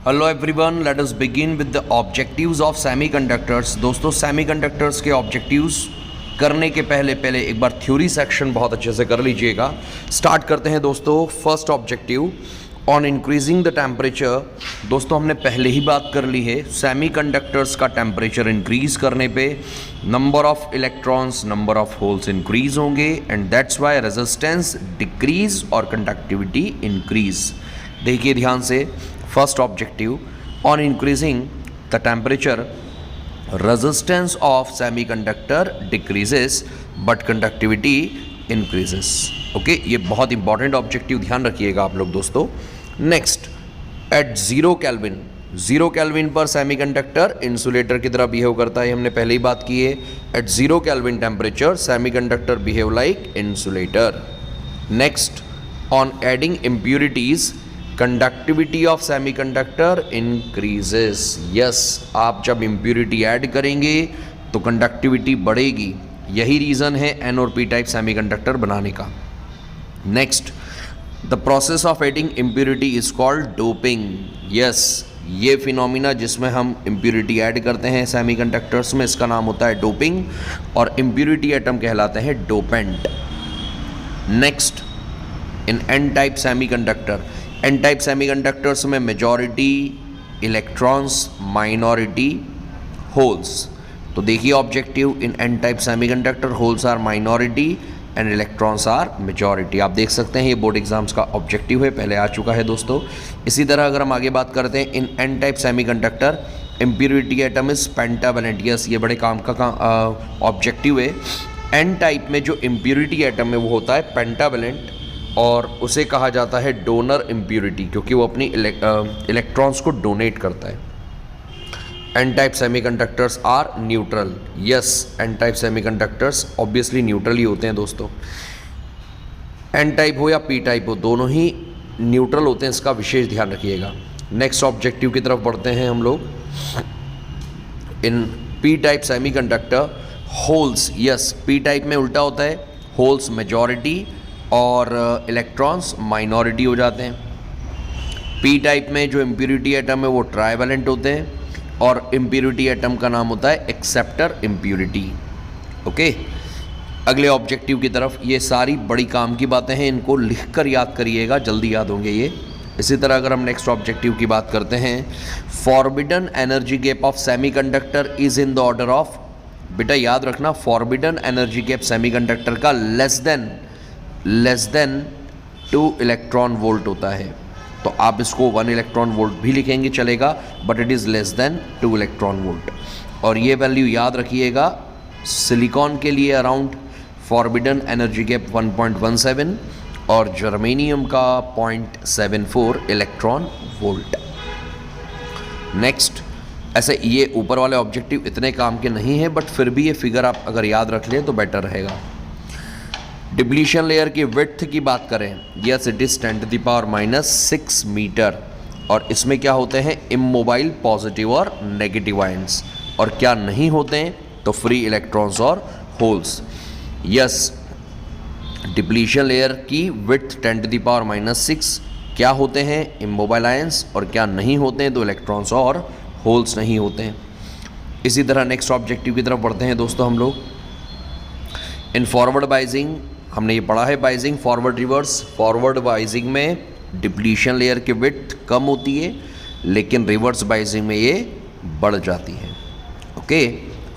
Hello everyone, let us begin with the objectives of semiconductors. दोस्तों, semiconductors के objectives करने के पहले एक बार थ्योरी सेक्शन बहुत अच्छे से कर लीजिएगा। स्टार्ट करते हैं दोस्तों। First objective on increasing the temperature. दोस्तों, हमने पहले ही बात कर ली है, सेमीकंडक्टर्स का टेम्परेचर इंक्रीज करने पे number of electrons, number of holes increase होंगे and that's why resistance decrease और कंडक्टिविटी इंक्रीज। देखिए ध्यान से, first objective on increasing the temperature resistance of semiconductor decreases but conductivity increases. Okay, ये बहुत इंपॉर्टेंट ऑब्जेक्टिव, ध्यान रखिएगा आप लोग दोस्तों। नेक्स्ट, एट 0 केल्विन, 0 केल्विन पर सेमीकंडक्टर इंसुलेटर की तरह बिहेव करता है, हमने पहले ही बात की है। At 0 kelvin temperature semiconductor behave like insulator. Next, on adding impurities conductivity of semiconductor increases. Yes, आप जब इम्प्यूरिटी ऐड करेंगे तो कंडक्टिविटी बढ़ेगी, यही रीज़न है एन और पी टाइप सेमीकंडक्टर बनाने का। Next, the process of adding impurity is called doping. Yes, ये फिनोमिना जिसमें हम इम्प्यूरिटी ऐड करते हैं सेमीकंडक्टर्स में, इसका नाम होता है डोपिंग और इम्प्यूरिटी एटम कहलाते हैं dopant. Next, in N type semiconductor, N type semiconductors में मेजॉरिटी इलेक्ट्रॉन्स, माइनॉरिटी होल्स। तो देखिए objective, in N type semiconductor holes are minority and electrons are majority. आप देख सकते हैं ये बोर्ड एग्जाम्स का ऑब्जेक्टिव है, पहले आ चुका है दोस्तों। इसी तरह अगर हम आगे बात करते हैं, इन N type semiconductor impurity atom is pentavalent. Yes, ये बड़े काम का ऑब्जेक्टिव है। एन टाइप में जो इम्प्यूरिटी एटम है वो होता है पेंटावेलेंट और उसे कहा जाता है डोनर इम्प्यूरिटी, क्योंकि वो अपनी इलेक्ट्रॉन्स को डोनेट करता है। N type semiconductors are neutral. Yes, N type semiconductors obviously neutral ही होते हैं दोस्तों। एन टाइप हो या पी टाइप हो, दोनों ही न्यूट्रल होते हैं, इसका विशेष ध्यान रखिएगा। नेक्स्ट ऑब्जेक्टिव की तरफ बढ़ते हैं हम लोग। In P type semiconductor holes, yes, P type में उल्टा होता है, होल्स मेजॉरिटी और इलेक्ट्रॉन्स माइनॉरिटी हो जाते हैं। पी टाइप में जो इम्प्यूरिटी एटम है वो ट्राइवेलेंट होते हैं और इम्प्यूरिटी एटम का नाम होता है एक्सेप्टर इम्प्यूरिटी। ओके, अगले ऑब्जेक्टिव की तरफ। ये सारी बड़ी काम की बातें हैं, इनको लिखकर याद करिएगा, जल्दी याद होंगे ये। इसी तरह अगर हम नेक्स्ट ऑब्जेक्टिव की बात करते हैं, forbidden energy gap of semiconductor is in the order of. बेटा याद रखना, फॉरबिडन एनर्जी गैप सेमीकंडक्टर का लेस देन 2 इलेक्ट्रॉन वोल्ट होता है। तो आप इसको 1 इलेक्ट्रॉन वोल्ट भी लिखेंगे चलेगा, but it is less than 2 electron volt. और ये वैल्यू याद रखिएगा, सिलिकॉन के लिए अराउंड फॉरबिडन एनर्जी गैप 1.17 और जर्मेनियम का 0.74 इलेक्ट्रॉन वोल्ट। नेक्स्ट, ऐसे ये ऊपर वाले ऑब्जेक्टिव इतने काम के नहीं हैं, बट फिर भी ये फिगर आप अगर याद रख लें तो बेटर रहेगा। डिप्लीशन लेयर की विड्थ की बात करें, यस, इट इज़ 10⁻⁻6 मीटर और इसमें क्या होते हैं, इमोबाइल पॉजिटिव और नेगेटिव आयंस, और क्या नहीं होते हैं तो फ्री इलेक्ट्रॉन्स और होल्स। यस, डिप्लीशन लेयर की विड्थ 10⁻⁻6, क्या होते हैं, इमोबाइल आयंस, और क्या नहीं होते हैं तो इलेक्ट्रॉन्स और होल्स नहीं होते हैं। इसी तरह नेक्स्ट ऑब्जेक्टिव की तरफ बढ़ते हैं दोस्तों हम लोग। इन फॉरवर्ड बाइजिंग, हमने ये पढ़ा है बाइजिंग, फॉरवर्ड रिवर्स। फॉरवर्ड बाइजिंग में डिप्लीशन लेयर की विड्थ कम होती है, लेकिन रिवर्स बाइजिंग में ये बढ़ जाती है। ओके,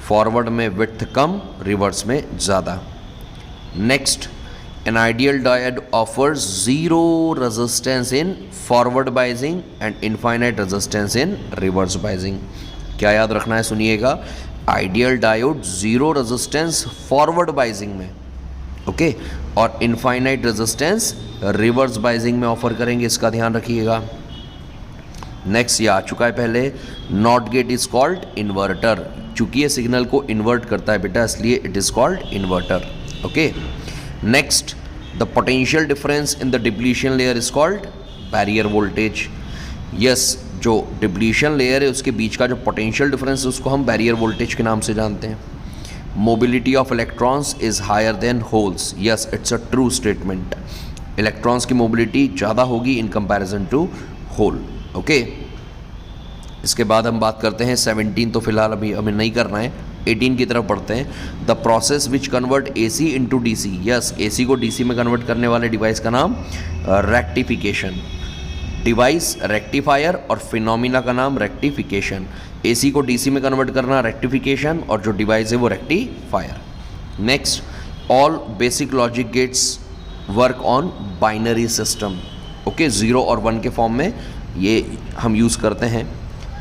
फॉरवर्ड में विड्थ कम, रिवर्स में ज़्यादा। Next, an ideal diode offers 0 resistance in forward biasing and infinite resistance in reverse biasing. क्या याद रखना है, सुनिएगा, ideal diode 0 resistance forward biasing में, ओके, और इनफाइनाइट रेजिस्टेंस रिवर्स बाइजिंग में ऑफर करेंगे, इसका ध्यान रखिएगा। नेक्स्ट, ये आ चुका है पहले, not gate is called inverter, चूंकि ये सिग्नल को इन्वर्ट करता है बेटा, इसलिए it is called inverter. Okay, next, the potential difference in the depletion layer is called barrier voltage. Yes, जो डिप्लीशन लेयर है उसके बीच का जो पोटेंशियल डिफरेंस है उसको हम बैरियर वोल्टेज के नाम से जानते हैं। Mobility of electrons is higher than holes. Yes, it's a true statement. Electrons की मोबिलिटी ज़्यादा होगी in comparison to hole. Okay, इसके बाद हम बात करते हैं 17, तो फिलहाल अभी हमें नहीं करना है, 18 की तरफ बढ़ते हैं। The process which convert AC into DC, yes AC को DC में कन्वर्ट करने वाले डिवाइस का नाम रेक्टिफिकेशन, डिवाइस रेक्टिफायर और फिनोमिना का नाम रेक्टिफिकेशन। AC को DC में कन्वर्ट करना रेक्टिफिकेशन और जो डिवाइस है वो rectifier. Next, all basic logic gates work on binary system, okay, 0 और 1 के फॉर्म में ये हम यूज़ करते हैं।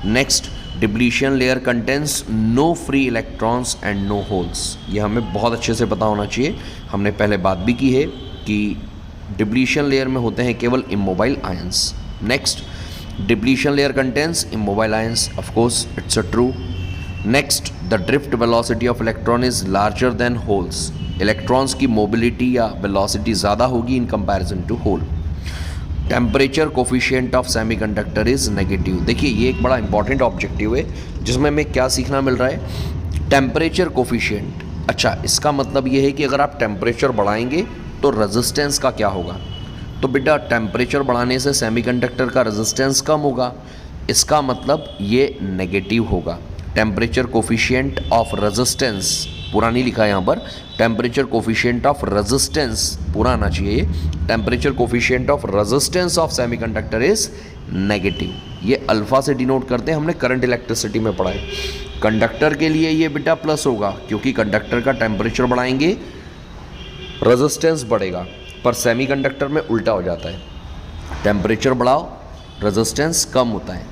Next, depletion layer contains no free electrons and no holes, ये हमें बहुत अच्छे से पता होना चाहिए, हमने पहले बात भी की है कि डिप्लीशन लेयर में होते हैं केवल immobile ions. Next, depletion layer contains immobile ions, of course it's a true. Next, the drift velocity of electron is larger than holes, electrons की मोबिलिटी या वेलोसिटी ज़्यादा होगी in comparison to hole. Temperature coefficient of semiconductor is negative, देखिए ये एक बड़ा important objective है जिसमें हमें क्या सीखना मिल रहा है, टेम्परेचर कोफिशिएंट। अच्छा, इसका मतलब ये है कि अगर आप टेम्परेचर बढ़ाएंगे तो रेजिस्टेंस का क्या होगा, तो बेटा टेम्परेचर बढ़ाने से सेमीकंडक्टर का रेजिस्टेंस कम होगा, इसका मतलब ये नेगेटिव होगा। टेम्परेचर कोफिशिएंट ऑफ रेजिस्टेंस पूरा नहीं लिखा है यहाँ पर, टेम्परेचर कोफिशिएंट ऑफ रेजिस्टेंस पूरा आना चाहिए, temperature coefficient of resistance of semiconductor is negative. ये अल्फा से डिनोट करते हैं, हमने करंट इलेक्ट्रिसिटी में पढ़ा है। कंडक्टर के लिए ये बेटा प्लस होगा क्योंकि कंडक्टर का टेम्परेचर बढ़ाएंगे रेजिस्टेंस बढ़ेगा, पर सेमीकंडक्टर में उल्टा हो जाता है, टेम्परेचर बढ़ाओ रेजिस्टेंस कम होता है,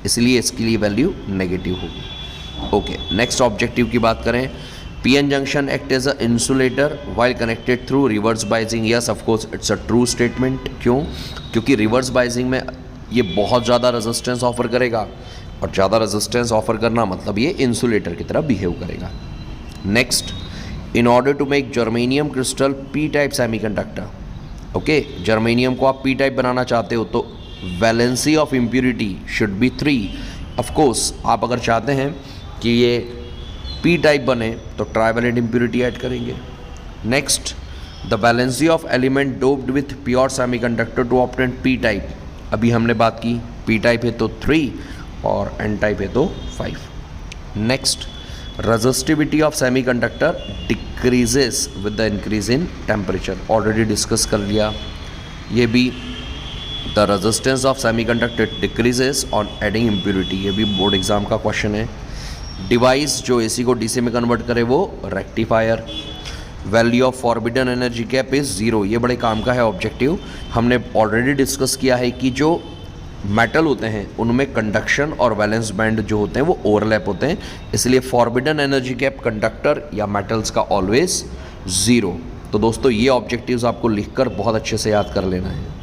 इसलिए इसके लिए वैल्यू नेगेटिव होगी। ओके, नेक्स्ट ऑब्जेक्टिव की बात करें, PN junction act as a insulator while connected through reverse biasing, yes of course it's a true statement. क्यों? क्योंकि रिवर्स बाइजिंग में ये बहुत ज़्यादा रेजिस्टेंस ऑफर करेगा और ज़्यादा रेजिस्टेंस ऑफर करना मतलब ये इंसुलेटर की तरह बिहेव करेगा। Next, in order to make germanium crystal P type semiconductor, okay, germanium को आप P टाइप बनाना चाहते हो तो valency of impurity should be 3। Of course आप अगर चाहते हैं कि ये P टाइप बने तो ट्राइवेलेंट इम्प्यूरिटी ऐड करेंगे। Next, the valency of element doped with pure semiconductor to obtain P type, अभी हमने बात की P टाइप है तो 3 और N टाइप है तो 5। Next, resistivity of semiconductor decreases with the increase in temperature, already discuss कर लिया ये भी। The resistance of semiconductor decreases on adding impurity, ये भी बोर्ड एग्जाम का क्वेश्चन है। डिवाइस जो AC को DC में कन्वर्ट करे वो rectifier. Value of forbidden energy gap is 0, ये बड़े काम का है ऑब्जेक्टिव, हमने ऑलरेडी डिस्कस किया है कि जो मेटल होते हैं उनमें कंडक्शन और वैलेंस बैंड जो होते हैं वो ओवरलैप होते हैं, इसलिए फॉरबिडन एनर्जी गैप कंडक्टर या मेटल्स का ऑलवेज 0। तो दोस्तों ये ऑब्जेक्टिव्स आपको लिखकर बहुत अच्छे से याद कर लेना है।